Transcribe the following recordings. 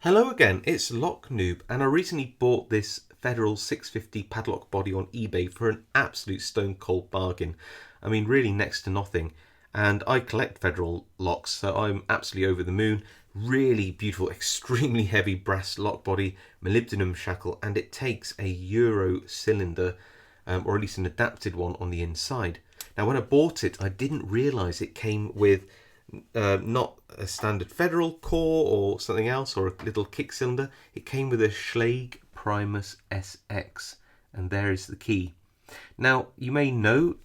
Hello again, it's Noob, and I recently bought this Federal 650 padlock body on eBay for an absolute stone cold bargain. I mean, really next to nothing. And I collect Federal locks, so I'm absolutely over the moon. Really beautiful, extremely heavy brass lock body, molybdenum shackle, and it takes a Euro cylinder, or at least an adapted one on the inside. Now, when I bought it, I didn't realise it came with not a standard Federal core or something else, or a little kick cylinder. It came with a Schlage Primus SX, and there is the key. Now, you may know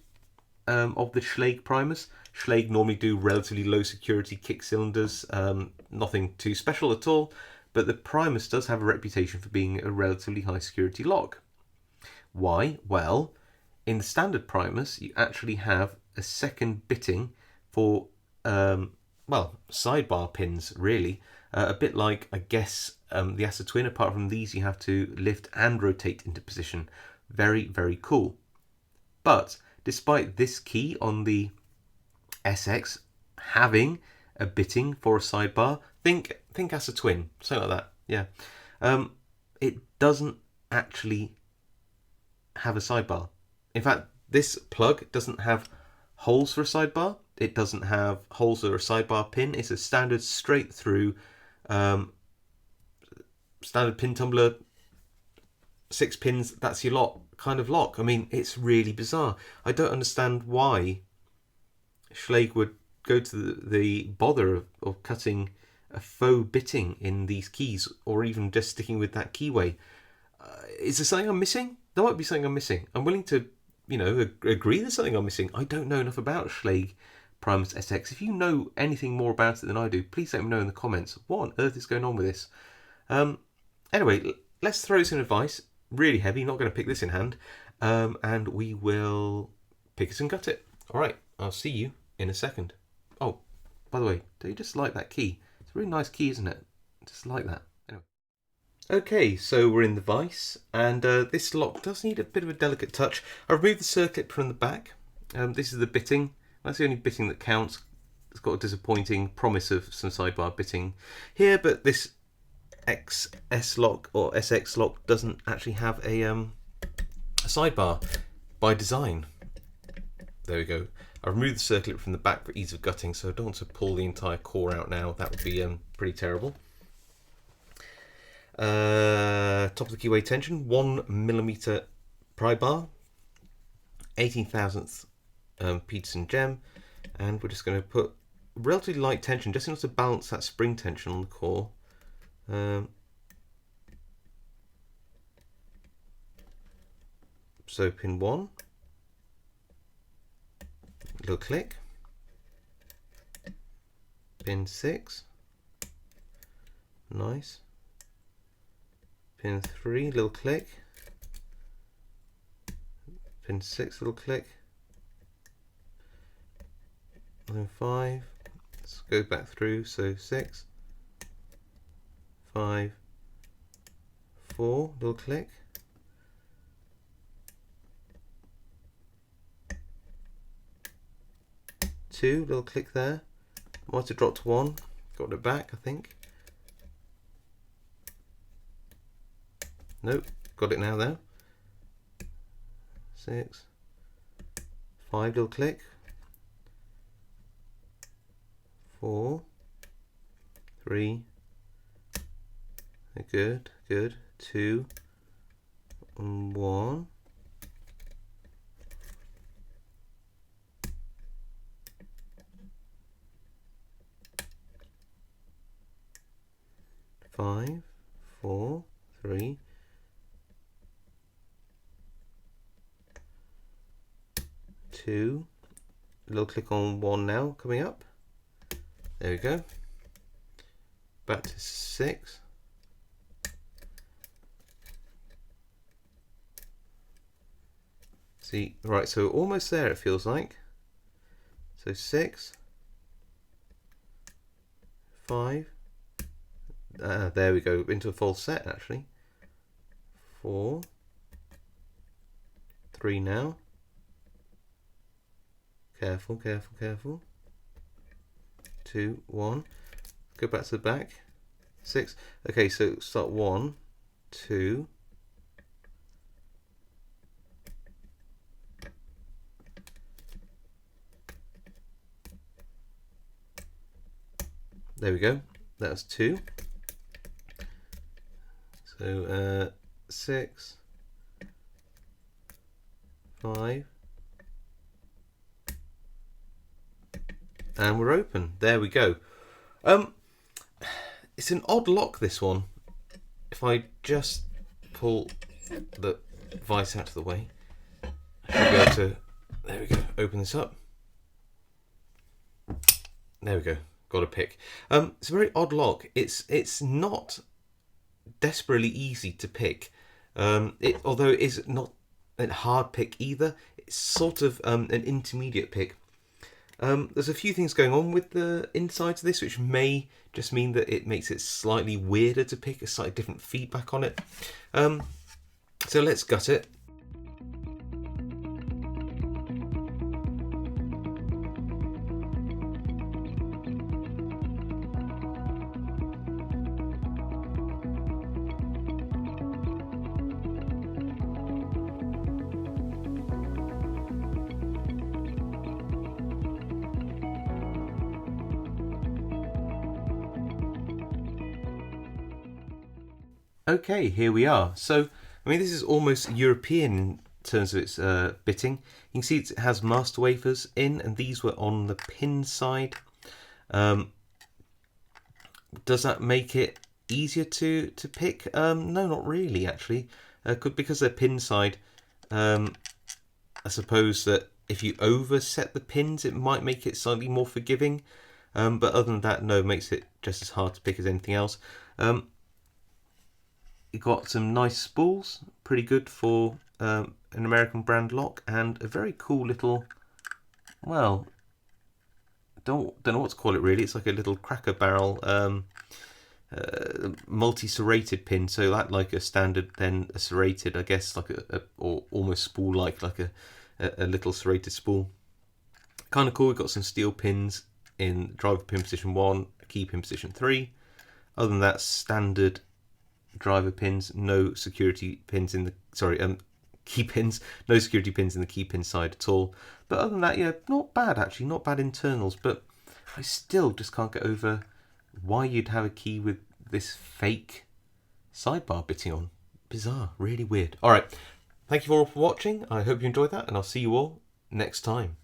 of the Schlage Primus. Schlage normally do relatively low security kick cylinders, nothing too special at all, but the Primus does have a reputation for being a relatively high security lock. Why? Well, in the standard Primus, you actually have a second bitting for sidebar pins, really. A bit like, I guess, the Asa Twin. Apart from these, you have to lift and rotate into position. Very, very cool. But despite this key on the SX having a bitting for a sidebar, think Asa Twin, something like that. Yeah, it doesn't actually have a sidebar. In fact, this plug doesn't have holes for a sidebar. It doesn't have holes for a sidebar pin. It's a standard straight through standard pin tumbler, 6 pins, that's your lot kind of lock. I mean, it's really bizarre. I don't understand why Schlage would go to the bother of cutting a faux bitting in these keys, or even just sticking with that keyway. Is there something I'm missing? There might be something I'm missing. I'm willing to, agree there's something I'm missing. I don't know enough about Schlage Primus SX. If you know anything more about it than I do, please let me know in the comments. What on earth is going on with this? Anyway, let's throw some advice. Really heavy, not going to pick this in hand. And we will pick it and gut it. All right, I'll see you in a second. Oh, by the way, don't you just like that key? It's a really nice key, isn't it? Just like that. Anyway. Okay, so we're in the vise, and this lock does need a bit of a delicate touch. I removed the circlip from the back. This is the bitting. That's the only bitting that counts. It's got a disappointing promise of some sidebar bitting here, but this XS lock or SX lock doesn't actually have a sidebar by design. There we go. I removed the circlip from the back for ease of gutting, so I don't want to pull the entire core out now. That would be pretty terrible. Top of the keyway tension, 1mm pry bar, 18,000th Peterson gem, and we're just going to put relatively light tension just enough to balance that spring tension on the core. So pin 1, little click, pin 6, nice, pin 3, little click, pin 6, little click, and 5, let's go back through, so 6, 5, 4, little click, 2, little click there, might have dropped 1, got it back I think, nope, got it now though, 6, 5, little click, 4, 3, good, 2, and 1, 5, 4, 3, 2, little click on 1 now, coming up, there we go, back to 6, see, right, so almost there it feels like, so 6, 5, there we go, into a false set actually, 4, 3 now, careful, 2, 1, go back to the back, 6. Okay, so start 1, 2. There we go. That's 2. So 6, 5, and we're open. There we go. It's an odd lock, this one. If I just pull the vice out of the way, I should be able to, there we go, open this up. There we go, got a pick. It's a very odd lock. It's not desperately easy to pick. Although it is not a hard pick either, it's sort of an intermediate pick. There's a few things going on with the insides of this, which may just mean that it makes it slightly weirder to pick, a slightly different feedback on it. So let's gut it. Okay, here we are. So, I mean, this is almost European in terms of its bitting. You can see it has master wafers in, and these were on the pin side. Does that make it easier to pick? No, not really, actually. Because they're pin side, I suppose that if you overset the pins, it might make it slightly more forgiving. But other than that, no, it makes it just as hard to pick as anything else. You've got some nice spools, pretty good for an American brand lock, and a very cool little, well, don't know what to call it really. It's like a little Cracker Barrel multi-serrated pin. So that like a standard, then a serrated, I guess, like or almost spool-like, like a little serrated spool. Kind of cool. We've got some steel pins in driver pin position 1, key pin position 3. Other than that, standard driver pins, no security pins in the key pins, no security pins in the key pin side at all. But other than that, yeah, not bad actually, not bad internals. But I still just can't get over why you'd have a key with this fake sidebar bitting on. Bizarre, really weird. All right, thank you all for watching. I hope you enjoyed that, and I'll see you all next time.